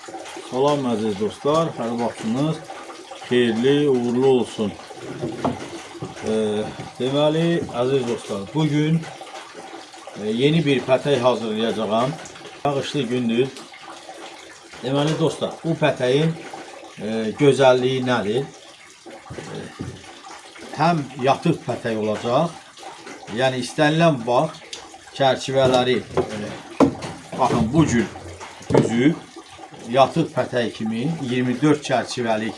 Salam əziz dostlar, hər vaxtınız xeyirli, uğurlu olsun. Deməli, əziz dostlar, bugün yeni bir pətək hazırlayacağım. Yağışlı gündür. Deməli dostlar, bu pətəyin gözəlliyi nədir? Həm yatıq pətək olacaq, yəni istənilən vaxt çərçivələri baxın bu cür düzüb yatıq pətək kimi 24 çərçivəlik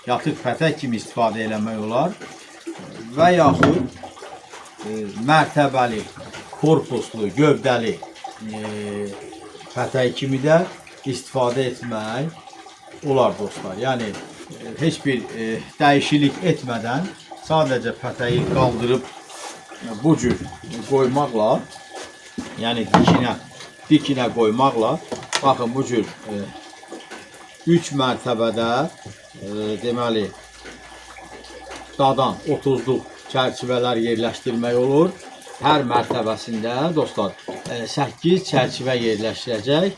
yatıq pətək kimi istifadə eləmək olar və yaxud mərtəbəli, korpuslu, gövdəli pətək kimi də istifadə etmək olar dostlar. Yəni heç bir dəyişiklik etmədən sadəcə pətəyi qaldırıb bu cür qoymaqla, yəni dikinə qoymaqla, baxın bu cür 3 mərtəbədə deməli dadan 30'luq çərçivələr yerləşdirmək olur. Hər mərtəbəsində dostlar 8 çərçivə yerləşdirəcək.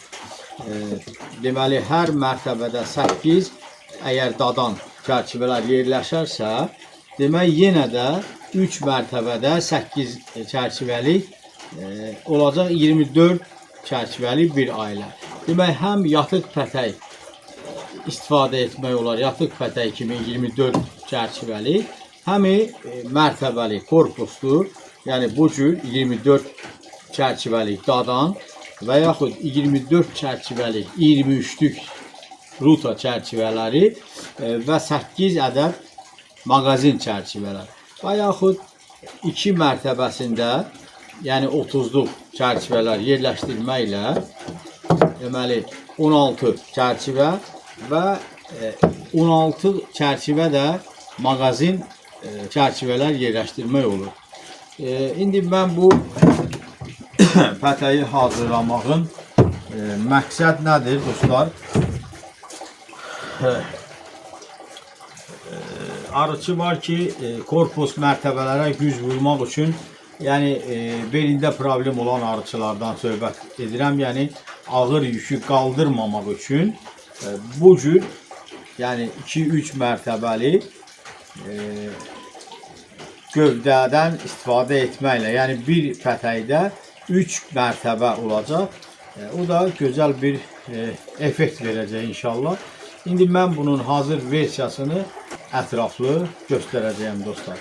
Deməli hər mərtəbədə 8 əgər dadan çərçivələr yerləşərsə, demək yenə də 3 mərtəbədə 8 çərçivəlik olacaq 24 çərçivəli bir ailə. Demək, həm yatıq pətək istifadə etmək olar, yatıq pətək kimi 24 çərçivəli, həm mərtəbəli, korpuslu, yəni bu cür 24 çərçivəli dadan və yaxud 24 çərçivəli 23'lük ruta çərçivələri və 8 ədəd mağazin çərçivələri və yaxud 2 mərtəbəsində, yəni 30'luq çərçivələr yerləşdirməklə deməli 16 çərçivə və 16 çərçivə də mağazin çərçivələr yerləşdirmək olur. İndi mən bu pətəyi hazırlamağın məqsəd nədir dostlar? Arıçı var ki, korpus mərtəbələrə güc vurmaq üçün, yəni belində problem olan arıçılardan söhbət edirəm. Yəni ağır yükü qaldırmamaq üçün bu cür, yəni 2-3 mərtəbəli gövdədən istifadə etməklə, yəni bir pətəkdə 3 mərtəbə olacaq. O da gözəl bir effekt verəcək inşallah. İndi mən bunun hazır versiyasını ətraflı göstərəcəyim dostlar.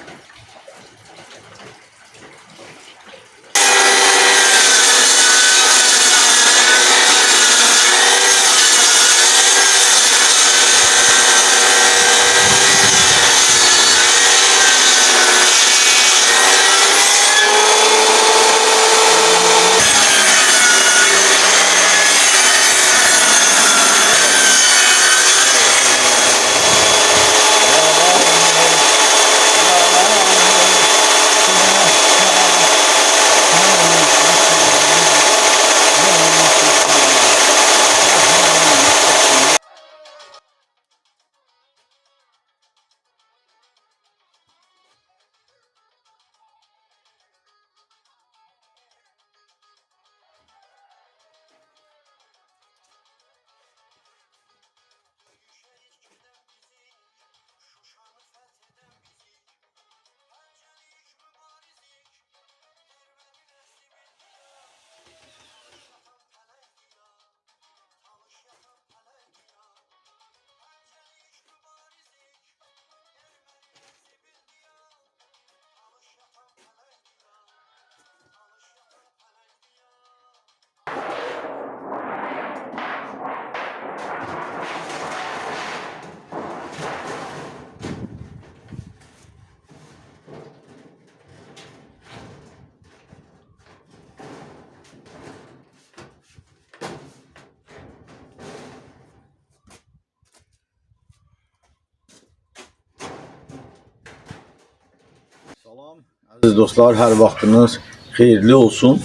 Salam, əziz dostlar, hər vaxtınız xeyirli olsun.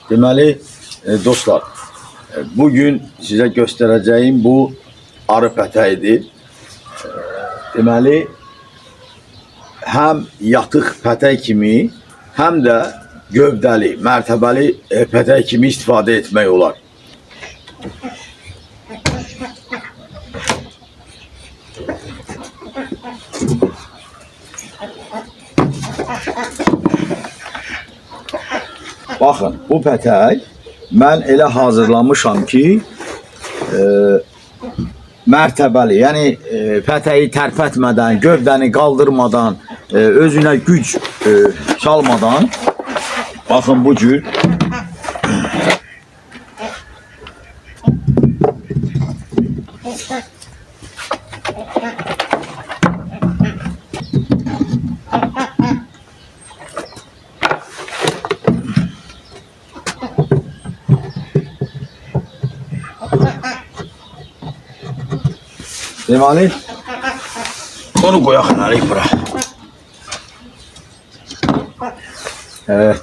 Deməli, dostlar, bugün sizə göstərəcəyim bu arı pətəyidir. Deməli, həm yatıq pətək kimi, həm də gövdəli, mərtəbəli pətək kimi istifadə etmək olar. baxın, bu pətək mən elə hazırlamışam ki, mərtəbəli, yəni pətəyi tərpətmədən, gövdəni qaldırmadan, özünə güc salmadan, baxın bu cür deməli, onu qoyaq hələlik bura.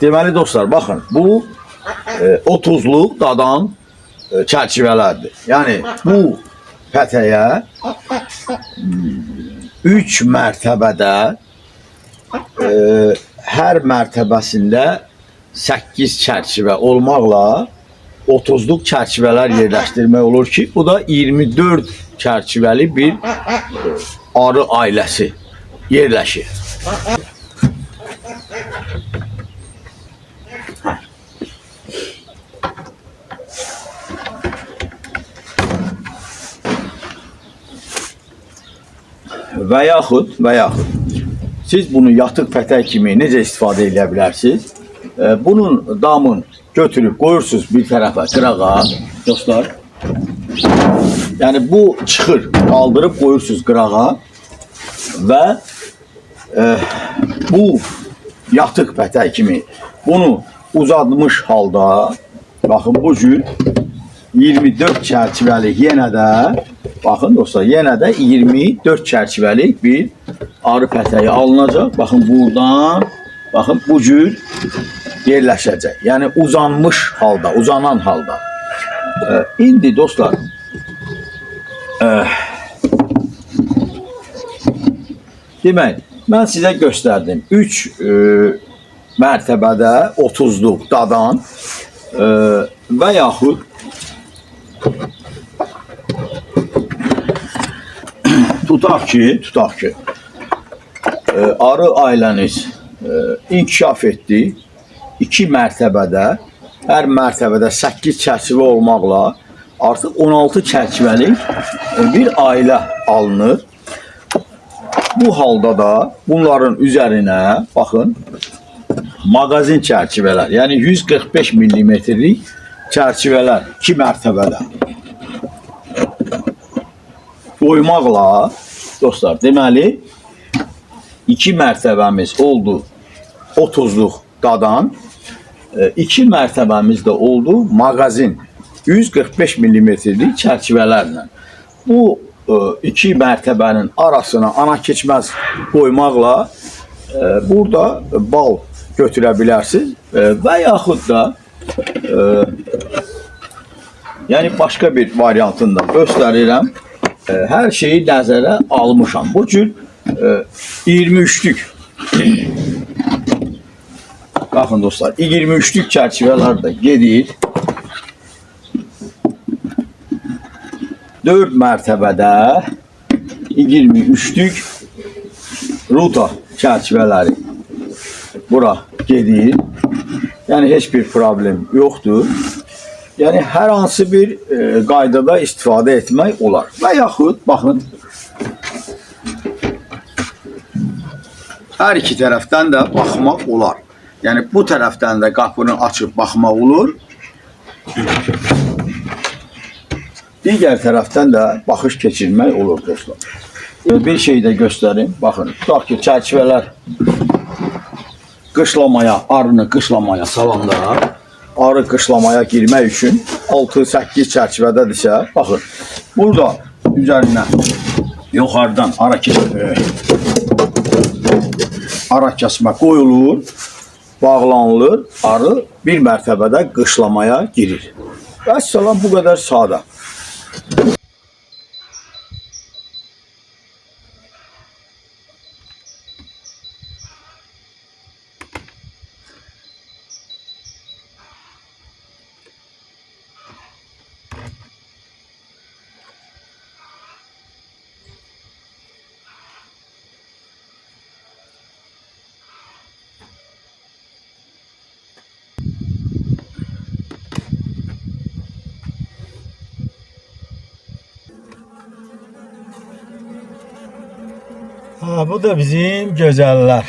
Deməli dostlar, baxın, bu 30'luq dadan çərçivələrdir. Yəni, bu pətəyə 3 mərtəbədə hər mərtəbəsində 8 çərçivə olmaqla 30'luq çərçivələr yerləşdirmək olur ki, bu da 24 çərçivəli bir arı ailəsi yerləşir. Və yaxud siz bunu yatıq pətək kimi necə istifadə edə bilərsiniz? Bunun damın götürüb qoyursunuz bir tərəfə qırağa, dostlar. Yəni bu çıxır, qaldırıb qoyursunuz qırağa və bu yatıq pətək kimi bunu uzatmış halda, baxın bu cür 24 çərçivəlik yenə də, baxın dostlar, yenə də 24 çərçivəlik bir arı pətəyi alınacaq. Baxın buradan, baxın bu cür yerləşəcək. Yəni uzanmış halda, uzanan halda. İndi dostlar, demək, mən sizə göstərdim 3 mərtəbədə 30'luq dadan və yaxud tutaq ki, arı ailəniz inkişaf etdi 2 mərtəbədə, hər mərtəbədə 8 çərçivə olmaqla artıq 16 çərçivəlik bir ailə alınır. Bu halda da bunların üzərinə baxın, mağazin çərçivələr, yəni 145 millimetrlik çərçivələr 2 mərtəbədə qoymaqla, dostlar, deməli 2 mərtəbəmiz oldu 30'luq dadan, 2 mərtəbəmiz də oldu mağazin 145 millimetrlik çərçivələrlə. Bu 2 mərtəbənin arasına ana keçməz qoymaqla burada bal götürə bilərsiniz və yaxud da yəni başqa bir variantını da göstərirəm. Hər şeyi nəzərə almışam. Bu cür 23'lük baxın dostlar, 23'lük çərçivələr də gedir. 4 mərtəbədə 23'lük ruta çərçivələri bura gedir. Yəni heç bir problem yoxdur. Yəni hər hansı bir qaydada istifadə etmək olar. Və yaxud baxın, hər iki tərəfdən də baxmaq olar. Yəni bu tərəfdən də qapını açıb baxmaq olur. Digər tərəfdən də baxış keçirmək olur dostlar. Bir şey də göstərim. Baxın, tutaq ki, çərçivələr qışlamaya, arını qışlamaya salanda, arı qışlamaya girmək üçün 6-8 çərçivədədirsə, baxın, burada üzərinə yuxarıdan ara kəsmə qoyulur, bağlanılır, arı bir mərtəbədə qışlamaya girir. Vəssalam, bu qədər sadə. Ha, bu da bizim gözəller.